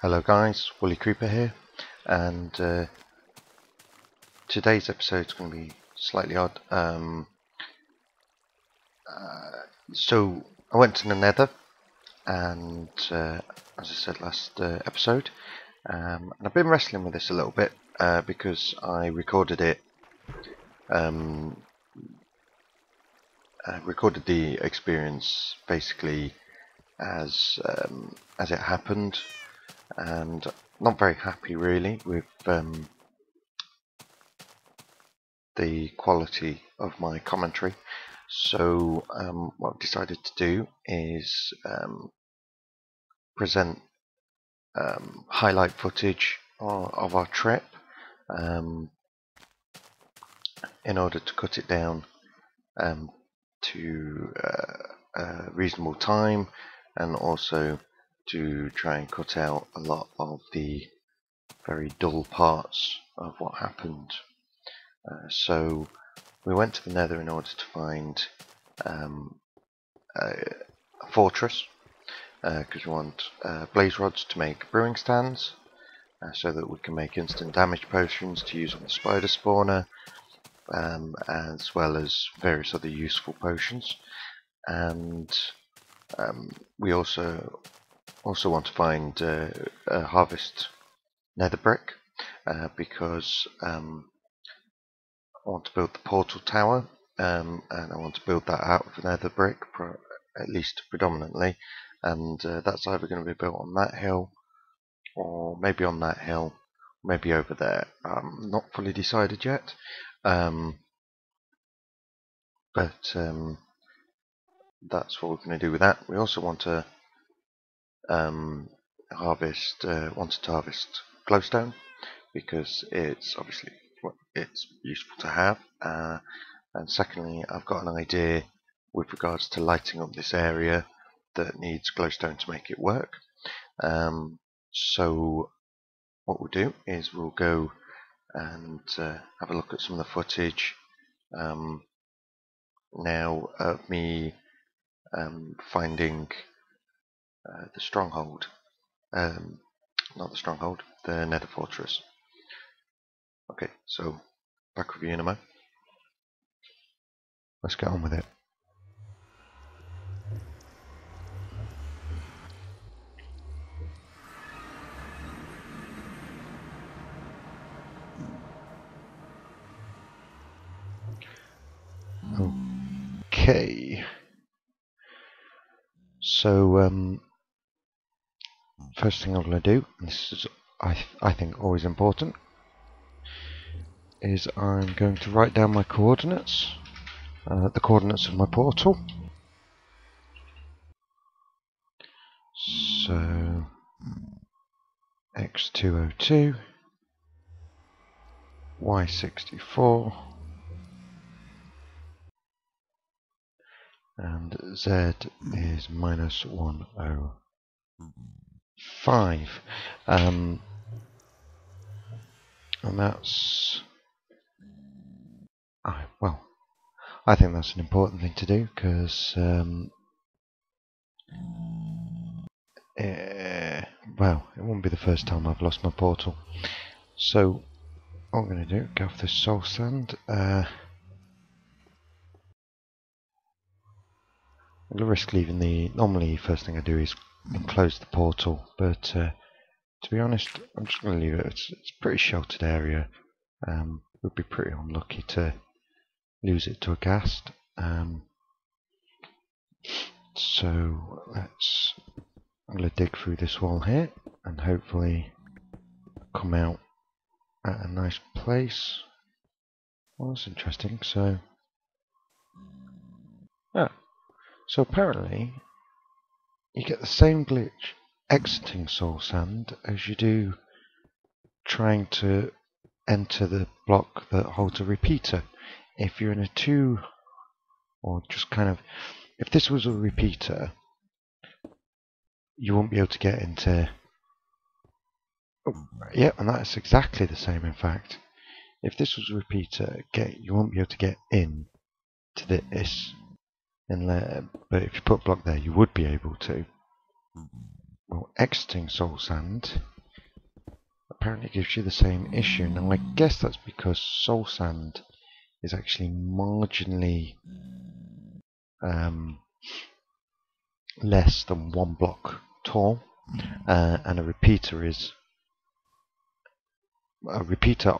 Hello guys, Woolly Creeper here, and today's episode is going to be slightly odd. So I went to the Nether, and as I said last episode, and I've been wrestling with this a little bit because I recorded it. Recorded the experience basically as it happened, and not very happy really with the quality of my commentary. So what I've decided to do is present highlight footage of our trip in order to cut it down to a reasonable time, and also to try and cut out a lot of the very dull parts of what happened. So we went to the Nether in order to find a fortress, because we want blaze rods to make brewing stands, so that we can make instant damage potions to use on the spider spawner, as well as various other useful potions. And we also want to find a harvest nether brick, because I want to build the portal tower, and I want to build that out of nether brick, at least predominantly, and that's either going to be built on that hill, or maybe on that hill, maybe over there. Not fully decided yet, but that's what we're going to do with that. We also want to harvest glowstone, because it's obviously it's useful to have, and secondly, I've got an idea with regards to lighting up this area that needs glowstone to make it work. So what we'll do is we'll go and have a look at some of the footage now of me finding the stronghold, not the stronghold, the Nether fortress. Okay, so back with you in a moment. Let's get on with it. Okay, so first thing I'm going to do, and this is I think always important, is I'm going to write down my coordinates, the coordinates of my portal. So x202, y64, and z is -105, and that's well, I think that's an important thing to do, because well, it won't be the first time I've lost my portal. So what I'm going to do, get off this soul sand. I'm going to risk leaving the. Normally, first thing I do is enclose the portal, but to be honest, I'm just going to leave it. It's a pretty sheltered area. Would be pretty unlucky to lose it to a ghast. So I'm going to dig through this wall here and hopefully come out at a nice place. Well, that's interesting. So apparently you get the same glitch exiting soul sand as you do trying to enter the block that holds a repeater. If you're in a two, or just kind of, if this was a repeater, you won't be able to get into. Oh, yeah, and that's exactly the same. In fact, if this was a repeater, you won't be able to get in to this inlet. But if you put a block there, you would be able to. Well, exiting soul sand apparently gives you the same issue. Now I guess that's because soul sand is actually marginally less than 1 block tall, and a repeater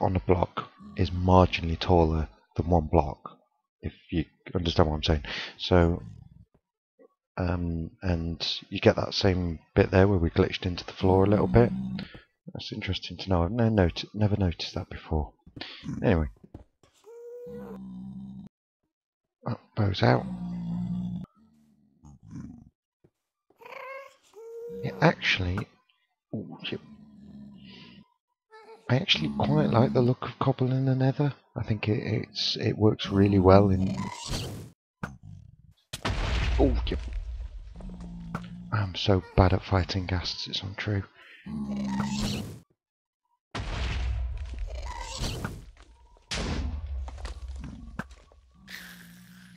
on a block is marginally taller than 1 block, if you understand what I'm saying. So and you get that same bit there where we glitched into the floor a little bit. That's interesting to know. I've never noticed that before. Anyway, that bows out. I actually quite like the look of cobble in the Nether. I think it works really well in. Oh, yep. I'm so bad at fighting ghasts, it's untrue.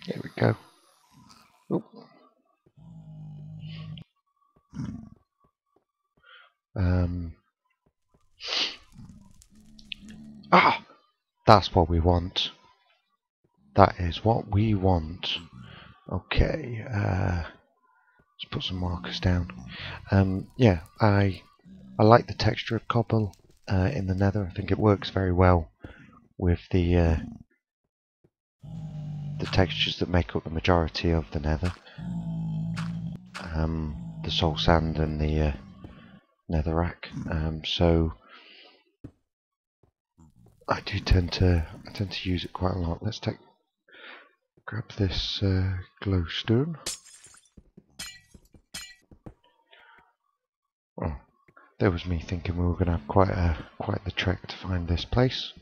Here we go. Oh. That's what we want. That is what we want. Okay, let's put some markers down. Yeah, I like the texture of cobble in the Nether. I think it works very well with the textures that make up the majority of the Nether. The soul sand and the netherrack. So I tend to use it quite a lot. Let's grab this glowstone. Oh, there was me thinking we were going to have quite the trek to find this place.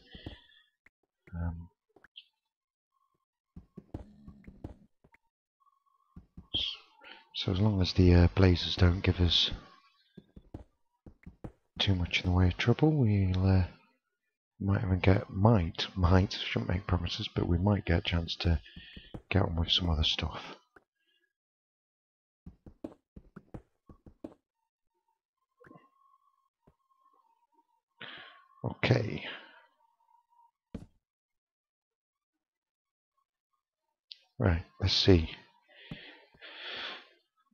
So as long as the blazes don't give us too much in the way of trouble, we'll might even get shouldn't make promises, but we might get a chance to get on with some other stuff. Okay. Right, let's see.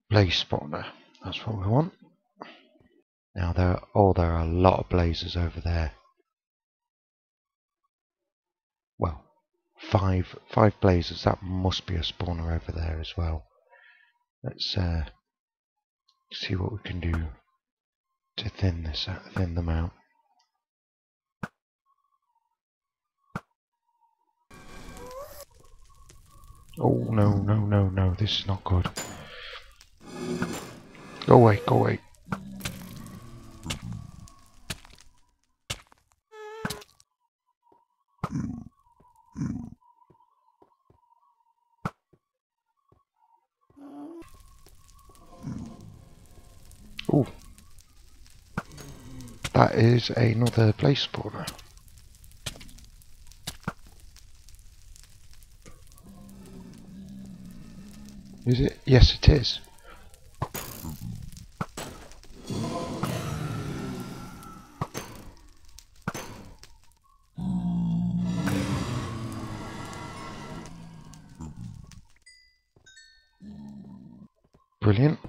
Blaze spawner. That's what we want. Now there are a lot of blazes over there. Well, five blazes. That must be a spawner over there as well. Let's see what we can do to thin them out. Oh no! This is not good. Go away! Oh, that is another blaze spawner. Is it? Yes, it is. Brilliant.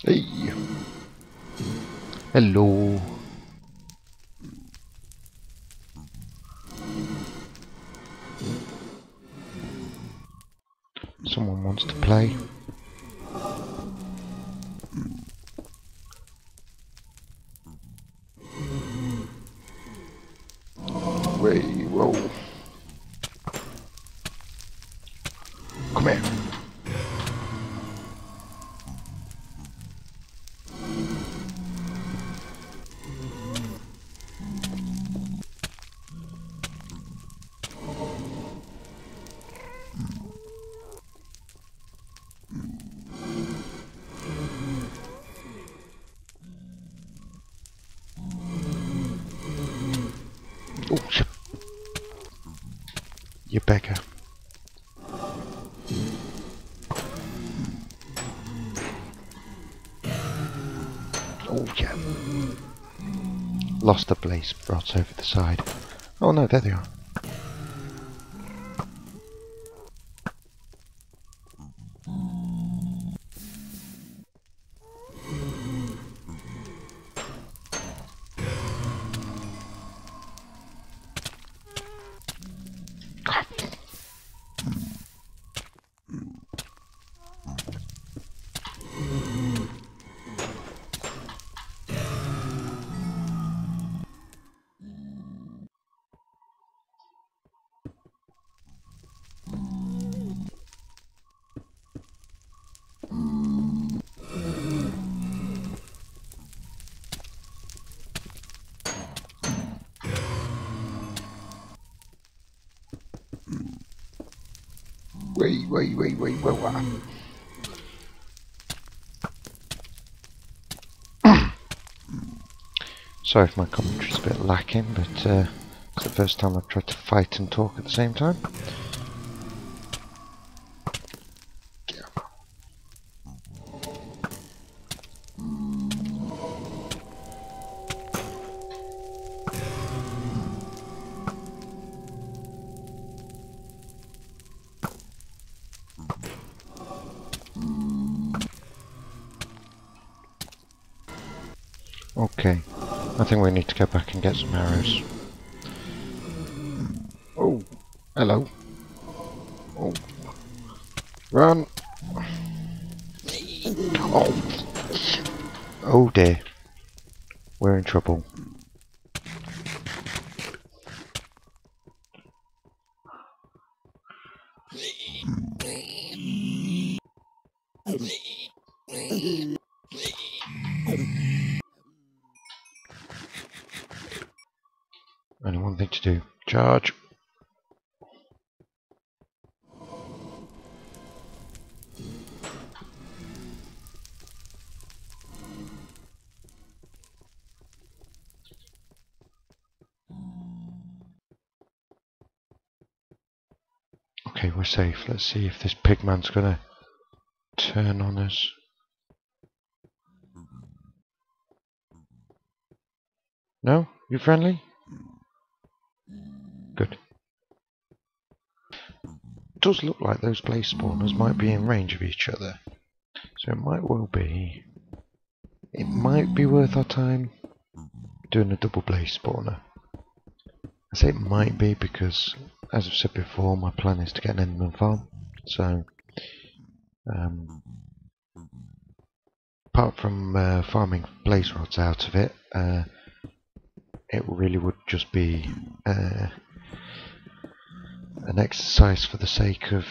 Hey. Hello. Someone wants to play. Whoa. Come here. You beggar. Oh yeah. Lost the blaze rods over the side. Oh no, there they are. Wait. Sorry if my commentary's a bit lacking, but it's the first time I've tried to fight and talk at the same time. Okay, I think we need to go back and get some arrows. Oh, hello. Oh, run. Oh, oh dear. We're in trouble. Only one thing to do. Charge. Okay, we're safe. Let's see if this pigman's gonna turn on us. No? You friendly? Good. It does look like those blaze spawners might be in range of each other. So it might well be... It might be worth our time doing a double blaze spawner. I say it might be because, as I've said before, my plan is to get an enderman farm. So, apart from farming blaze rods out of it, it really would just be an exercise for the sake of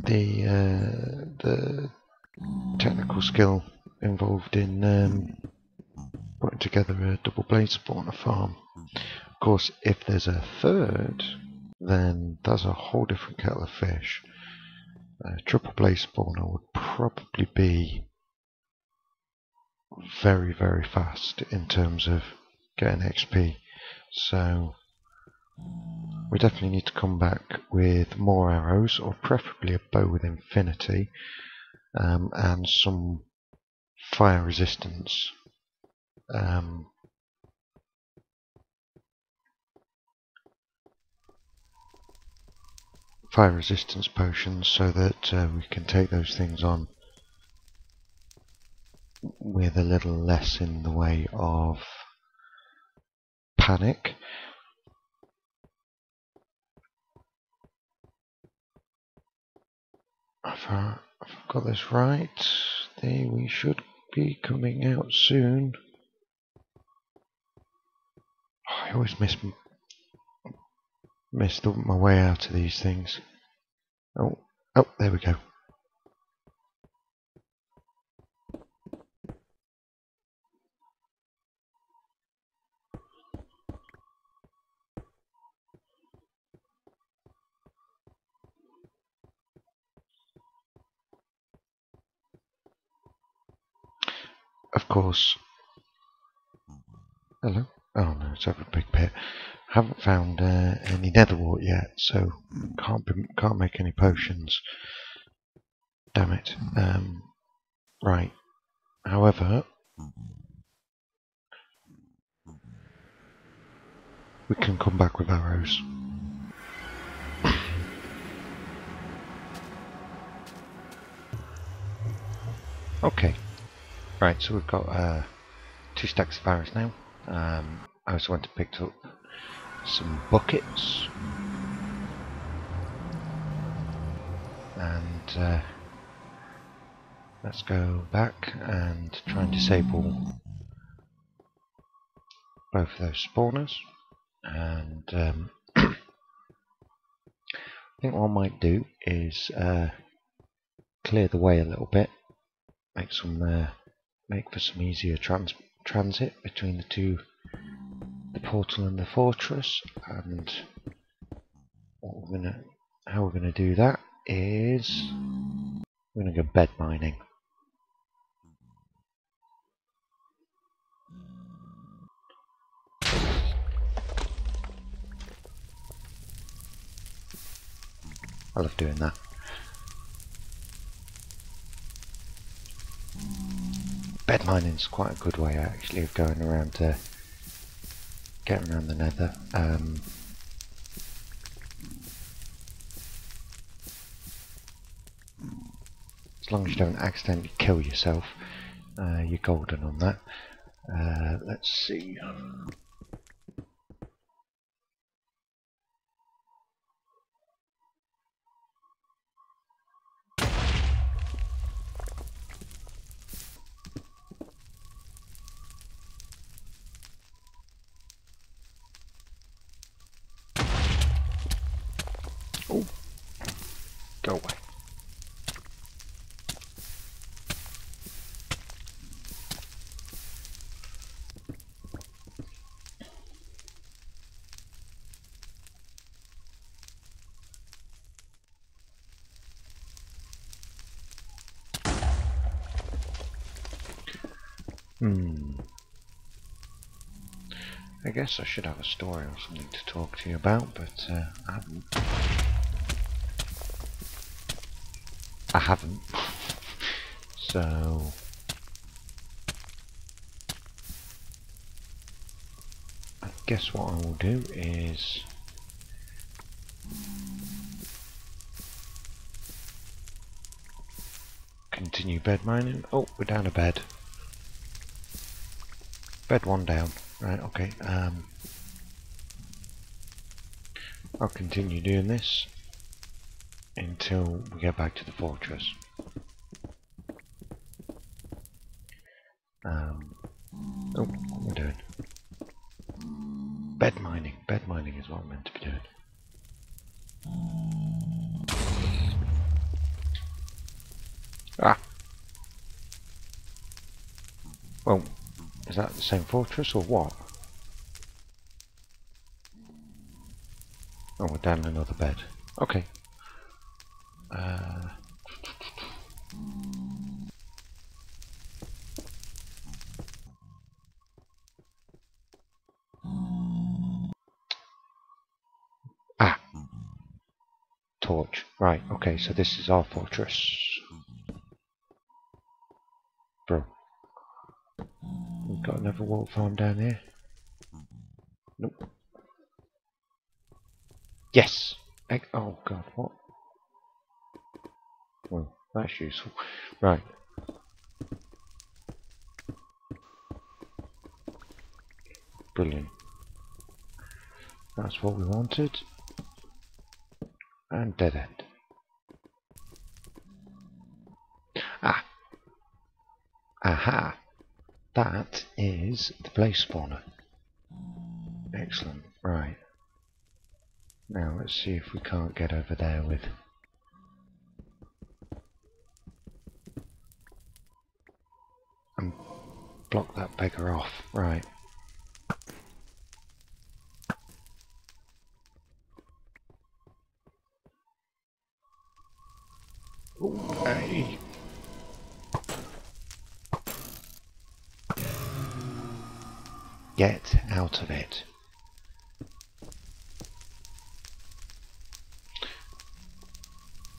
the technical skill involved in putting together a double blaze spawner farm. Of course, if there's a third, then that's a whole different kettle of fish. Triple blaze spawner would probably be very, very fast in terms of getting XP. So we definitely need to come back with more arrows, or preferably a bow with infinity, and some fire resistance. Fire resistance potions so that we can take those things on with a little less in the way of panic. If I've got this right, we should be coming out soon. I always miss my way out of these things. Oh, there we go. Of course. Hello? Oh no, it's over a big pit. Haven't found any nether wart yet, so can't make any potions. Damn it. Right. However, we can come back with arrows. Okay. Right, so we've got 2 stacks of arrows now. I also went and picked up some buckets. And let's go back and try and disable both of those spawners. And I think what I might do is clear the way a little bit, make for some easier transit between the portal and the fortress. And how we're gonna do that is we're gonna go bed mining. I love doing that. Bed mining is quite a good way actually of going around getting around the nether. As long as you don't accidentally kill yourself, you're golden on that. Let's see. Oh, go away. I guess I should have a story or something to talk to you about, but I haven't. So I guess what I will do is continue bed mining. Oh, we're down a bed. Bed 1 down. Right, okay. I'll continue doing this until we get back to the fortress. Oh, what am I doing? Bed mining. Bed mining is what I'm meant to be doing. Ah! Well, is that the same fortress or what? Oh, we're down another bed. Okay. Ah! Torch. Right, okay, so this is our fortress. Bro. We've got another wool farm down here. Nope. Yes! Oh god, what? Well, that's useful. Right. Brilliant. That's what we wanted. And dead end. Ah! Aha! That is the blaze spawner. Excellent. Right. Now let's see if we can't get over there with... and block that beggar off. Right. Ooh, hey. Get out of it.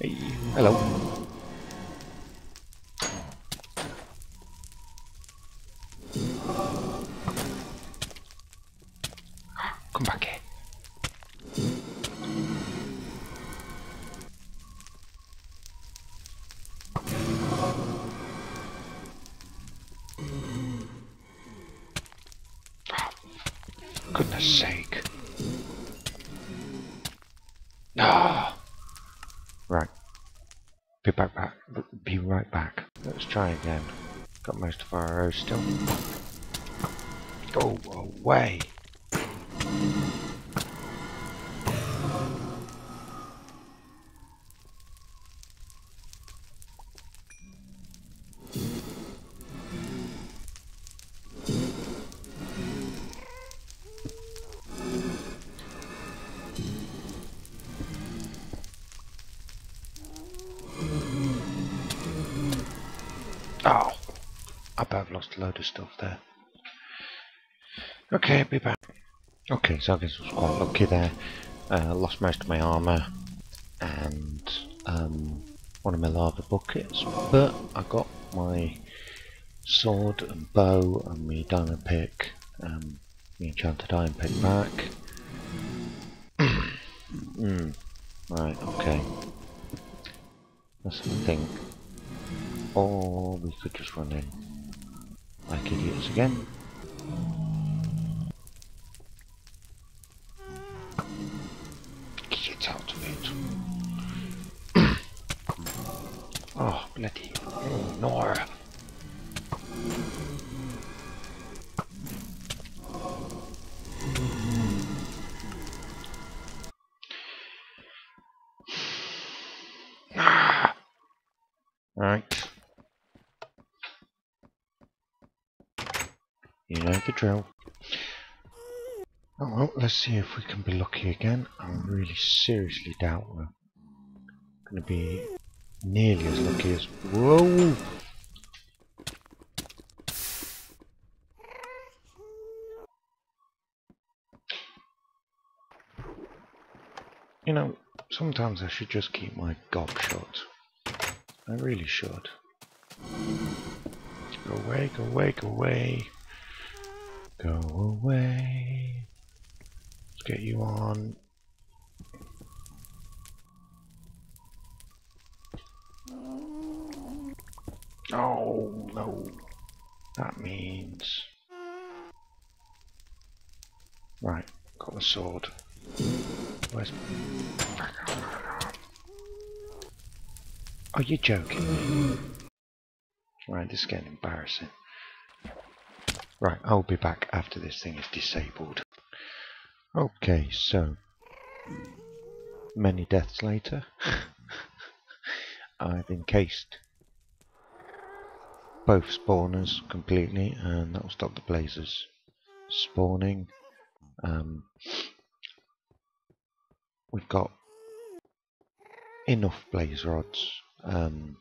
Hey, hello. Come back here. Goodness sake. Ah. Right. Be right back. Let's try again. Got most of our arrows still. Go away. Oh, I bet I've lost a load of stuff there. Okay, I'll be back. Okay, so I guess I was quite lucky there. Lost most of my armour and one of my lava buckets, but I got my sword and bow and my diamond pick, my enchanted iron pick back. Right, okay. Let's think. Or we could just run in like idiots again. Get out of it. Oh, bloody. Oh, no. Right. You know the drill. Oh well, let's see if we can be lucky again. I really seriously doubt we're going to be nearly as lucky as... Whoa! You know, sometimes I should just keep my gob shut. I really should. Go away, go away, go away. Go away. Let's get you on. Oh, no. That means... Right, got the sword. Where's... Are you joking me? Right, this is getting embarrassing. Right, I'll be back after this thing is disabled. Okay, so... Many deaths later, I've encased both spawners completely, and that will stop the blazes spawning. We've got enough blaze rods in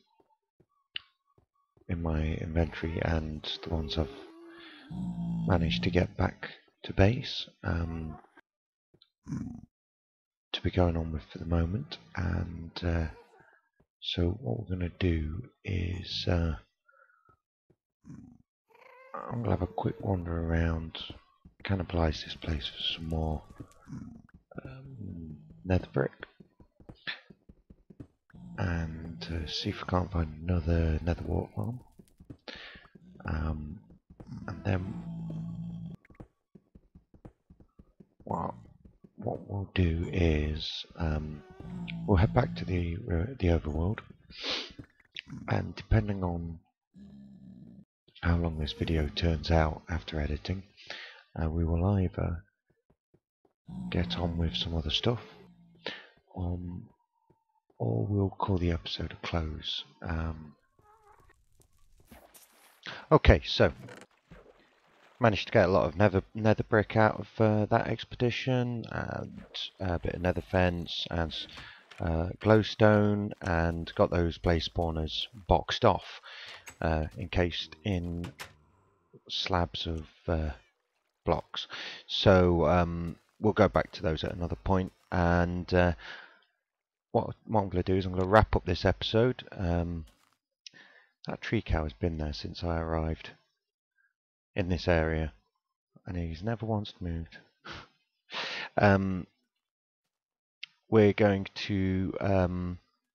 my inventory, and the ones I've managed to get back to base to be going on with for the moment. And so what we're going to do is I'm going to have a quick wander around, cannibalize this place for some more nether brick, and see if we can't find another nether wart farm. And then what we'll do is we'll head back to the overworld, and depending on how long this video turns out after editing, we will either get on with some other stuff, or we'll call the episode a close. Okay, so managed to get a lot of nether brick out of that expedition, and a bit of nether fence and glowstone, and got those blaze spawners boxed off, encased in slabs of blocks. So we'll go back to those at another point, and what I'm going to do is I'm going to wrap up this episode. That tree cow has been there since I arrived in this area, and he's never once moved. We're going to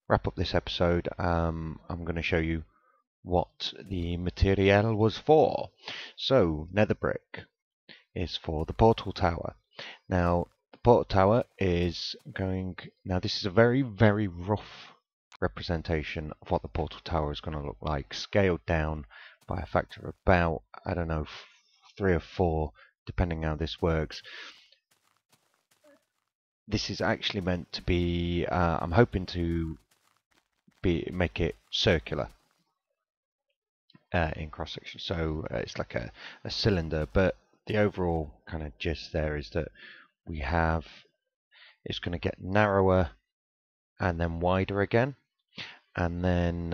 wrap up this episode. I'm going to show you what the material was for. So, nether brick is for the portal tower. Now, the portal tower is going... Now, this is a very, very rough representation of what the portal tower is going to look like, scaled down by a factor of about, I don't know, 3 or 4, depending how this works. This is actually meant to be, I'm hoping to make it circular in cross section, so it's like a cylinder, but the overall kind of gist there is that we have, it's going to get narrower and then wider again, and then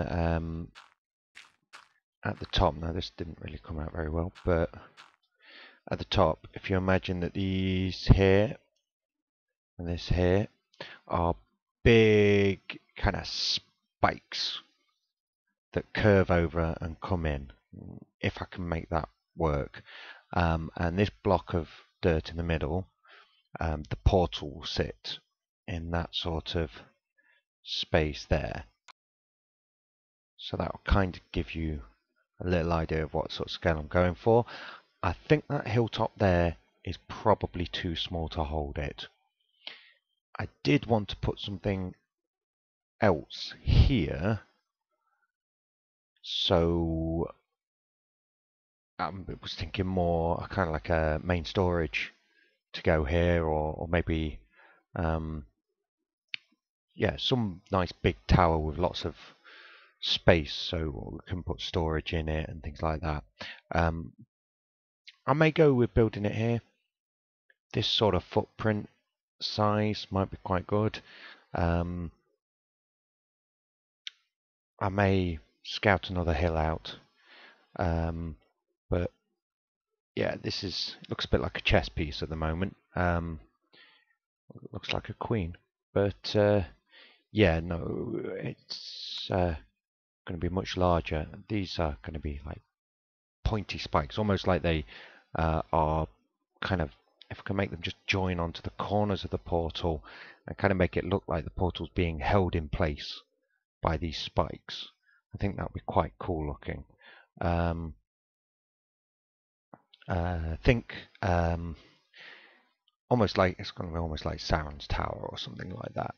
at the top, now this didn't really come out very well, but at the top, if you imagine that these here and this here are big kind of spikes that curve over and come in, if I can make that work. And this block of dirt in the middle, the portal will sit in that sort of space there. So that will kind of give you a little idea of what sort of scale I'm going for. I think that hilltop there is probably too small to hold it. I did want to put something else here, so I was thinking more kind of like a main storage to go here, or maybe yeah, some nice big tower with lots of space so we can put storage in it and things like that. I may go with building it here. This sort of footprint size might be quite good. I may scout another hill out, but yeah, this looks a bit like a chess piece at the moment. Looks like a queen, but yeah, no, it's going to be much larger. These are going to be like pointy spikes, almost like they are kind of, if I can make them just join onto the corners of the portal and kind of make it look like the portal's being held in place by these spikes. I think that would be quite cool looking. Think almost like, it's going to be almost like Sauron's Tower or something like that,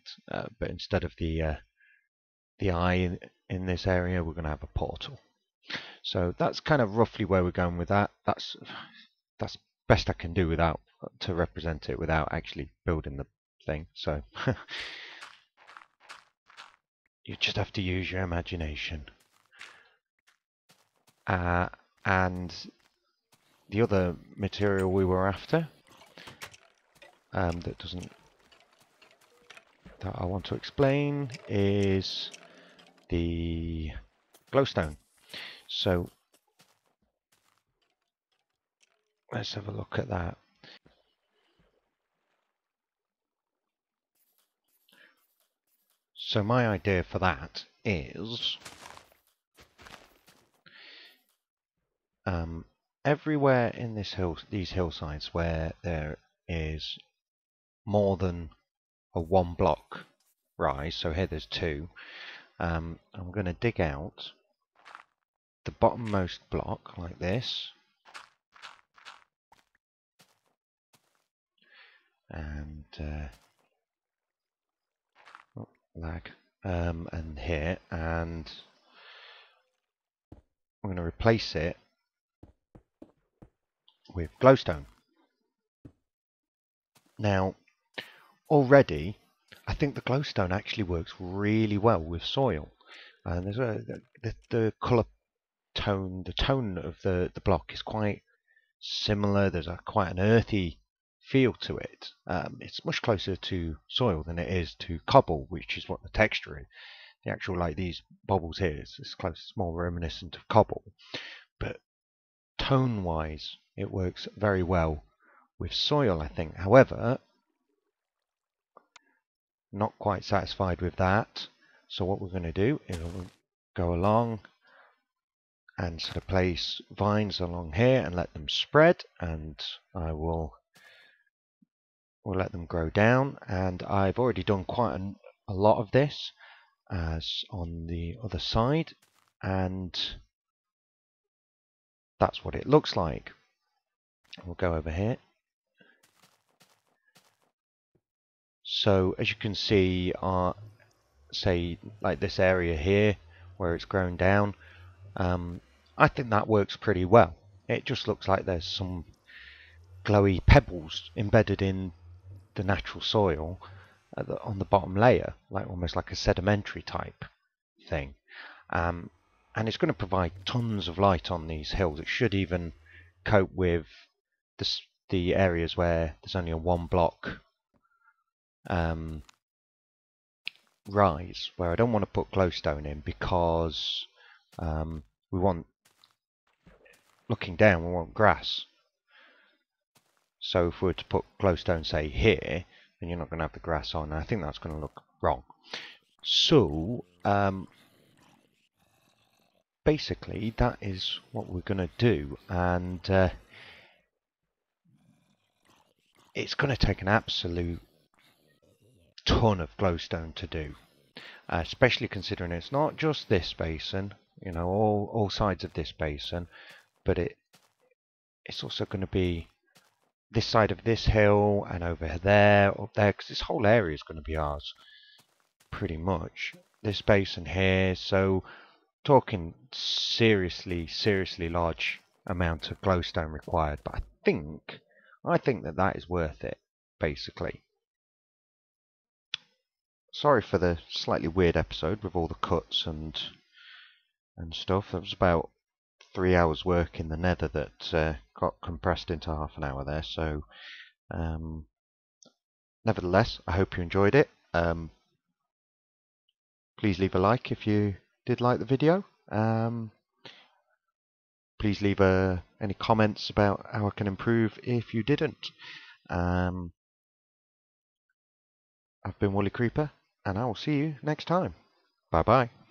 but instead of the eye in this area, we're going to have a portal. So that's kind of roughly where we're going with that. That's best I can do without to represent it without actually building the thing. So you just have to use your imagination. And the other material we were after that I want to explain is the glowstone. So let's have a look at that. So my idea for that is everywhere in these hillsides where there is more than a 1 block rise, so here there's 2, I'm going to dig out the bottommost block like this, and lag, and here, and I'm going to replace it with glowstone. Now, already, I think the glowstone actually works really well with soil. And there's the colour tone, the tone of the block is quite similar. There's quite an earthy feel to it. It's much closer to soil than it is to cobble, which is what the texture is. The actual, like these bubbles here, it's close, it's more reminiscent of cobble. But tone-wise, it works very well with soil, I think. However, Not quite satisfied with that. So what we're going to do is we'll go along and sort of place vines along here and let them spread, and we'll let them grow down. And I've already done quite a lot of this as on the other side, and that's what it looks like. We'll go over here. So as you can see, say like this area here where it's grown down, I think that works pretty well. It just looks like there's some glowy pebbles embedded in the natural soil on the bottom layer, like almost like a sedimentary type thing. And it's going to provide tons of light on these hills. It should even cope with the areas where there's only a 1 block rise, where I don't want to put glowstone in because we want, looking down, we want grass. So if we were to put glowstone, say here, then you're not going to have the grass on. I think that's going to look wrong. So basically that is what we're going to do, and it's going to take an absolute ton of glowstone to do, especially considering it's not just this basin, you know, all sides of this basin, but it's also going to be this side of this hill and over there, up there, because this whole area is going to be ours pretty much. This basin here, so talking seriously large amount of glowstone required, but I think that is worth it, basically. Sorry for the slightly weird episode with all the cuts and stuff. There was about 3 hours work in the Nether that got compressed into half an hour there. So, nevertheless, I hope you enjoyed it. Please leave a like if you did like the video. Please leave any comments about how I can improve if you didn't. I've been Woolly Creeper, and I will see you next time. Bye bye.